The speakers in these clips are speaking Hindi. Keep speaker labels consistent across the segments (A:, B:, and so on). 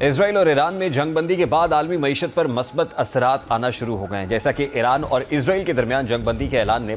A: इसराइल और ईरान में जंगबंदी के बाद आलमी मईशत पर मस्बत असरात आना शुरू हो गए हैं। जैसा कि ईरान और इसराइल के दरमियान जंगबंदी के ऐलान ने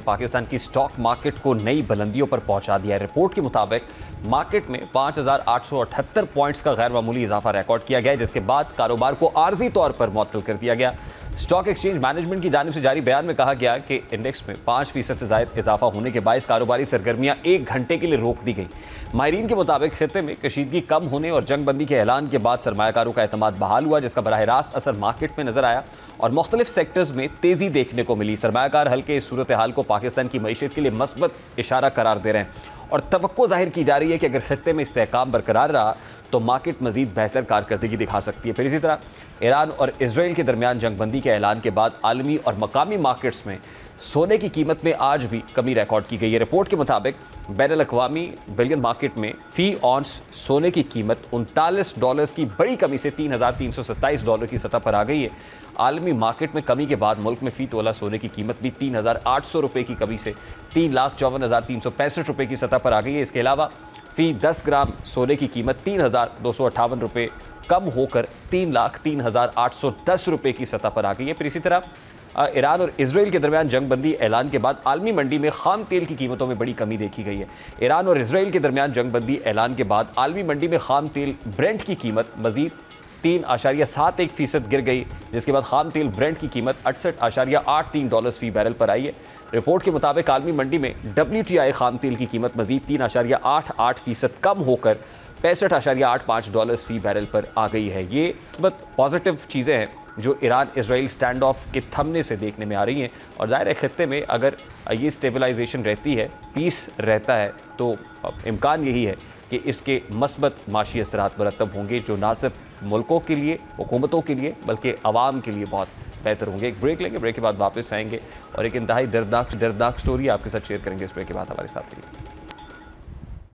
A: पाकिस्तान की स्टॉक मार्केट को नई बुलंदियों पर पहुंचा दिया है। रिपोर्ट के मुताबिक मार्केट में 5,878 पॉइंट्स का गैर मामूली इजाफा रिकॉर्ड किया गया, जिसके बाद कारोबार को आर्जी तौर पर मुअत्तल कर दिया गया। स्टॉक एक्सचेंज मैनेजमेंट की जानिब से जारी बयान में कहा गया कि इंडेक्स में 5% से ज़ायद इजाफा होने के बायस कारोबारी सरगर्मियां 1 घंटे के लिए रोक दी गई। माहिरीन के मुताबिक खित्ते में कशीदगी कम होने और जंगबंदी के ऐलान के बाद सरमायाकारों का एतमाद बहाल हुआ, जिसका बराह रास्त असर मार्केट में नजर आया और मुख्तलिफ सेक्टर्स में तेजी देखने को मिली। सरमायाकार हल्के इस सूरत हाल को पाकिस्तान की मईशत के लिए मस्बत इशारा करार दे रहे हैं और तवक्को जाहिर की जा रही है कि अगर खित्ते में इस्तेहकाम बरकरार रहा तो मार्केट मजीद बेहतर कारकर्दगी दिखा सकती है। फिर इसी तरह ईरान और इसराइल के दरमियान जंगबंदी के ऐलान के बाद आलमी और मकामी मार्केट्स में सोने की कीमत में आज भी कमी रिकॉर्ड की गई है। रिपोर्ट के मुताबिक बैनुल-अक़वामी बिलियन मार्केट में फी ऑन्स सोने की कीमत $39 की बड़ी कमी से $3,327 की सतह पर आ गई है। आलमी मार्केट में कमी के बाद मुल्क में फ़ी तोला सोने की कीमत भी $3,800 की कमी से $3,54,365 की सतह पर आ गई है। इसके अलावा फ़ी 10 ग्राम सोने की कीमत $3,258 कम होकर $3,03,810 की सतह पर आ गई है। फिर इसी तरह ईरान और इसराइल के दरमियान जंगबंदी ऐलान के बाद आलमी मंडी में खाम तेल की कीमतों में बड़ी कमी देखी गई है। ईरान और इसराइल के दरमियान जंगबंदी ऐलान के बाद आलमी मंडी में खाम तेल ब्रेंट की कीमत मजीद 3.71% गिर गई, जिसके बाद खाम तेल ब्रेंट की कीमत $68.83 फी बैरल पर आई है। रिपोर्ट के मुताबिक आलमी मंडी में WTI खाम तेल की कीमत मजीद 3.88% कम होकर $65.85 फी बैरल पर आ गई है। ये बहुत पॉजिटिव चीज़ें हैं जो ईरान इसराइल स्टैंड ऑफ के थमने से देखने में आ रही हैं और ज़ाहिर है खित्ते में अगर ये स्टेबलाइजेशन रहती है, पीस रहता है, तो इम्कान यही है कि इसके मस्बत माशी असरात मुरतब होंगे जो ना सिर्फ मुल्कों के लिए, हुकूमतों के लिए, बल्कि आवाम के लिए बहुत बेहतर होंगे। एक ब्रेक लेंगे, ब्रेक के बाद वापस आएंगे और एक इंतहाई दर्दनाक स्टोरी आपके साथ शेयर करेंगे। इस ब्रेक के बाद हमारे साथ रहिए।